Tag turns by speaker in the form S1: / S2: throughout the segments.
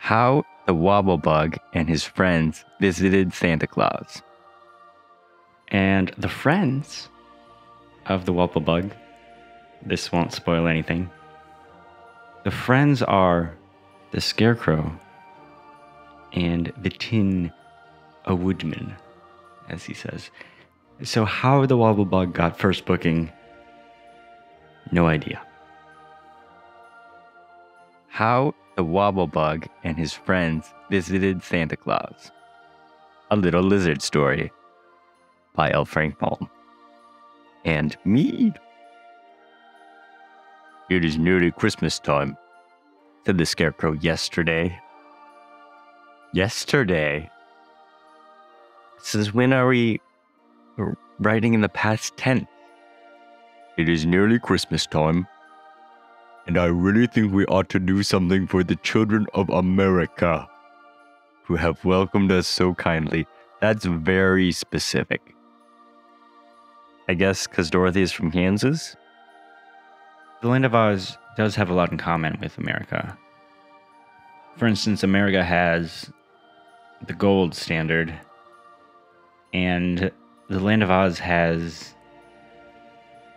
S1: How the Wobble Bug and his friends visited Santa Claus.
S2: And the friends of the Wobble Bug, this won't spoil anything. The friends are the Scarecrow and the Tin Woodman, as he says. So how the Wobble Bug got first booking, no idea.
S1: How the Wobble Bug and his friends visited Santa Claus. A Little Lizard Story by L. Frank Baum. And me. It is nearly Christmas time, said the Scarecrow yesterday. Yesterday? Since when are we writing in the past tense? It is nearly Christmas time, and I really think we ought to do something for the children of America who have welcomed us so kindly. That's very specific. I guess because Dorothy is from Kansas?
S2: The Land of Oz does have a lot in common with America. For instance, America has the gold standard, and the Land of Oz has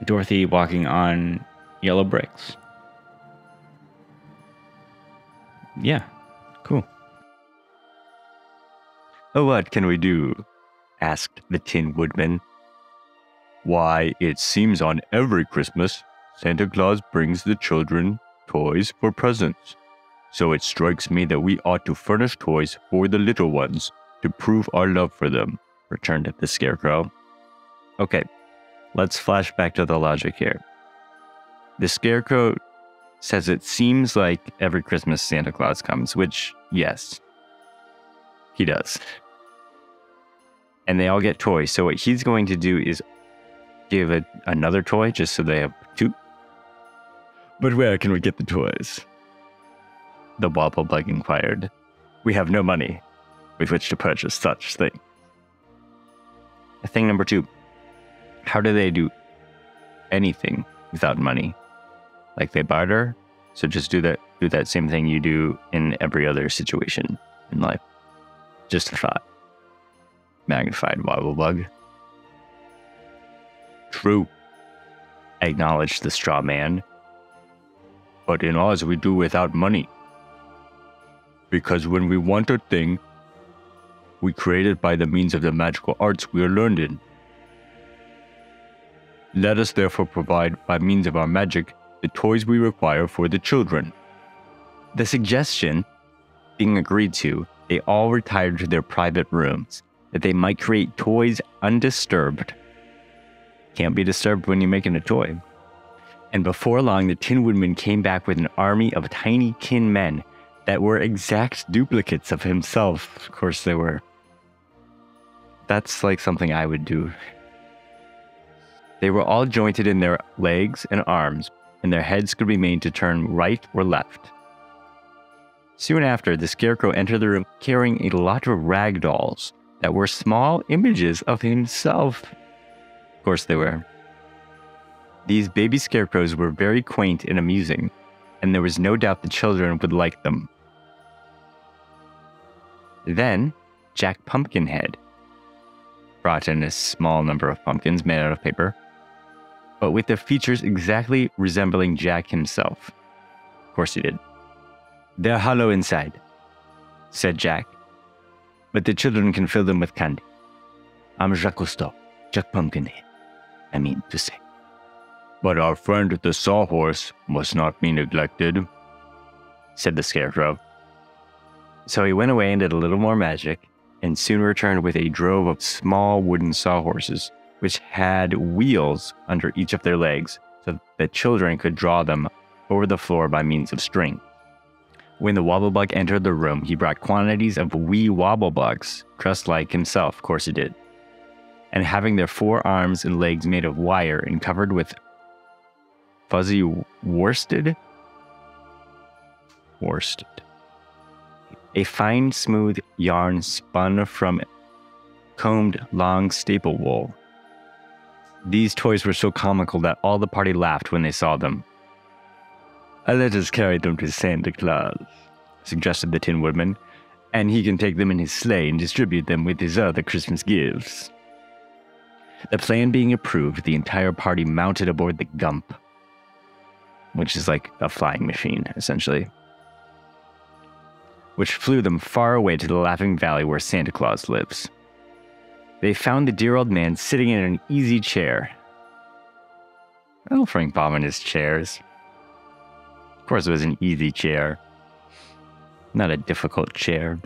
S2: Dorothy walking on yellow bricks. Yeah, cool.
S1: Oh, what can we do? Asked the Tin Woodman. Why, it seems on every Christmas, Santa Claus brings the children toys for presents. So it strikes me that we ought to furnish toys for the little ones to prove our love for them, returned the Scarecrow. Okay, let's flash back to the logic here. The Scarecrow says it seems like every Christmas Santa Claus comes, which, yes, he does. And they all get toys, so what he's going to do is give another toy just so they have two. But where can we get the toys? The Wobble Bug inquired. We have no money with which to purchase such things. Thing number 2. How do they do anything without money? Like they barter? So just do that same thing you do in every other situation in life. Just a thought. Magnified Wobble Bug. True, acknowledged the straw man. But in Oz we do without money. Because when we want a thing, we create it by the means of the magical arts we are learned in. Let us therefore provide, by means of our magic, the toys we require for the children. The suggestion being agreed to, they all retired to their private rooms, that they might create toys undisturbed. Can't be disturbed when you're making a toy. And before long, the Tin Woodman came back with an army of tiny tin men that were exact duplicates of himself. Of course they were. That's like something I would do. They were all jointed in their legs and arms, and their heads could be made to turn right or left. Soon after, the Scarecrow entered the room carrying a lot of rag dolls that were small images of himself. Of course they were. These baby scarecrows were very quaint and amusing, and there was no doubt the children would like them. Then, Jack Pumpkinhead brought in a small number of pumpkins made out of paper, but with their features exactly resembling Jack himself. Of course he did. They're hollow inside, said Jack, but the children can fill them with candy. I'm Jacques Cousteau, Jack Pumpkinhead, I mean to say. But our friend the Sawhorse must not be neglected, said the Scarecrow. So he went away and did a little more magic, and soon returned with a drove of small wooden sawhorses, which had wheels under each of their legs, so that children could draw them over the floor by means of string. When the Wobble Bug entered the room, he brought quantities of wee Wobble Bugs, dressed like himself, of course he did, and having their 4 arms and legs made of wire and covered with fuzzy worsted, a fine smooth yarn spun from combed long staple wool. These toys were so comical that all the party laughed when they saw them. Let us carry them to Santa Claus, suggested the Tin Woodman, and he can take them in his sleigh and distribute them with his other Christmas gifts. The plan being approved, the entire party mounted aboard the Gump, which is like a flying machine, essentially, which flew them far away to the Laughing Valley where Santa Claus lives. They found the dear old man sitting in an easy chair. Oh, Frank Bauman his chairs. Of course it was an easy chair. Not a difficult chair.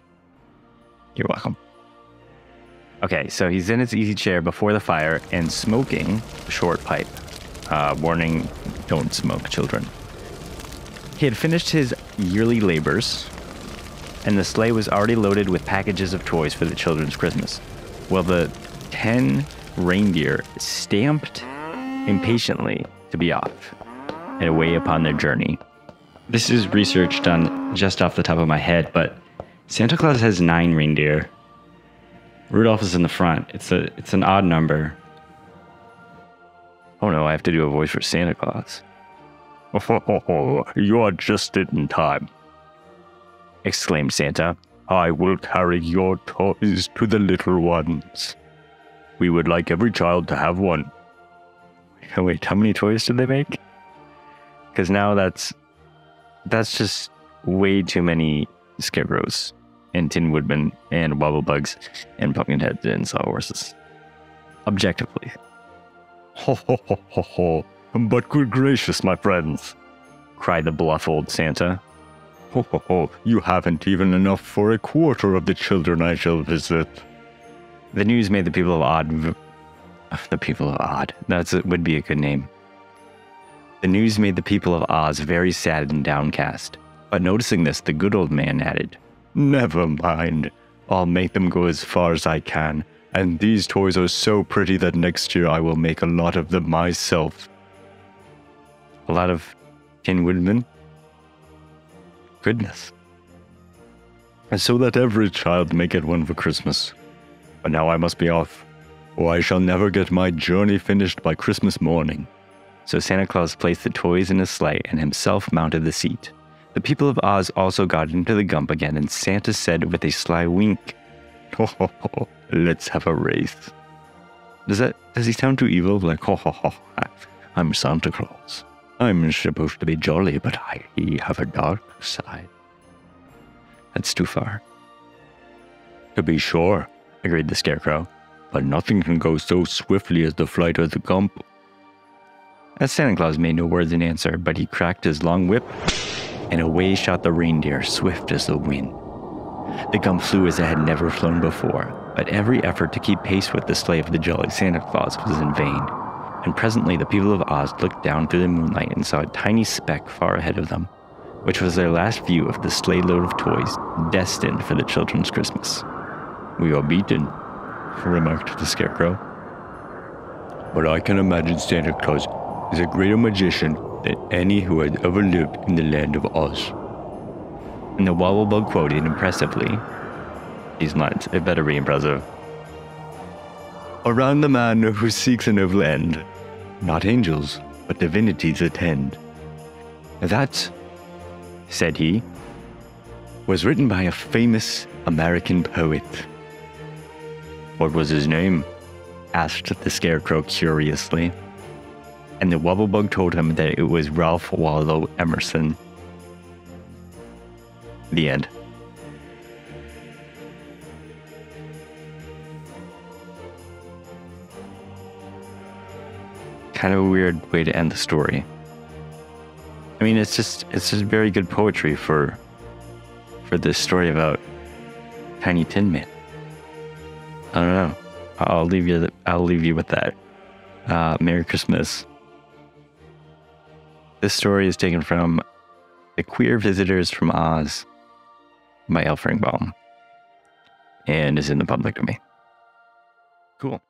S1: You're welcome. Okay, so he's in his easy chair before the fire and smoking a short pipe. Warning, don't smoke, children. He had finished his yearly labors, and the sleigh was already loaded with packages of toys for the children's Christmas. Well, the 10 reindeer stamped impatiently to be off and away upon their journey.
S2: This is research done just off the top of my head, but Santa Claus has 9 reindeer. Rudolph is in the front. It's an odd number.
S1: Oh no, I have to do a voice for Santa Claus. Oh, you are just in time, exclaimed Santa. I will carry your toys to the little ones. We would like every child to have one. Wait, how many toys did they make? Because now that's just way too many scarecrows and Tin Woodman and Wobble Bugs and Pumpkinheads and Sawhorses. Objectively. Ho ho ho ho ho! But good gracious, my friends! Cried the bluff old Santa. Ho ho ho! You haven't even enough for a quarter of the children I shall visit. The news made the people of Odd. The people of Odd. Would be a good name. The news made the people of Oz very sad and downcast. But noticing this, the good old man added, "Never mind. I'll make them go as far as I can. And these toys are so pretty that next year I will make a lot of them myself." A lot of Tin Woodman? Goodness. And so that every child may get one for Christmas. But now I must be off, or I shall never get my journey finished by Christmas morning. So Santa Claus placed the toys in his sleigh and himself mounted the seat. The people of Oz also got into the Gump again, and Santa said with a sly wink, "Ho ho ho, let's have a race." Does he sound too evil? Like, ho ho ho, I'm Santa Claus. I'm supposed to be jolly, but I have a dark side. That's too far. To be sure, agreed the Scarecrow, but nothing can go so swiftly as the flight of the Gump. As Santa Claus made no words in answer, but he cracked his long whip, and away shot the reindeer, swift as the wind. The Gump flew as it had never flown before, but every effort to keep pace with the sleigh of the jolly Santa Claus was in vain, and presently the people of Oz looked down through the moonlight and saw a tiny speck far ahead of them, which was their last view of the sleigh load of toys destined for the children's Christmas. "We are beaten," remarked the Scarecrow. "But I can imagine Santa Claus is a greater magician than any who has ever lived in the land of Oz." And the Wobble Bug quoted impressively these lines. It better be impressive. "Around the man who seeks a noble end, not angels, but divinities attend." That, said he, was written by a famous American poet. "What was his name?" asked the Scarecrow curiously. And the Wobble Bug told him that it was Ralph Waldo Emerson. The end. Kind of a weird way to end the story. I mean, it's just very good poetry for this story about Tiny Tin Man. I don't know. I'll leave you with that. Merry Christmas. This story is taken from The Queer Visitors from Oz by L. Frank Baum and is in the public domain. Cool.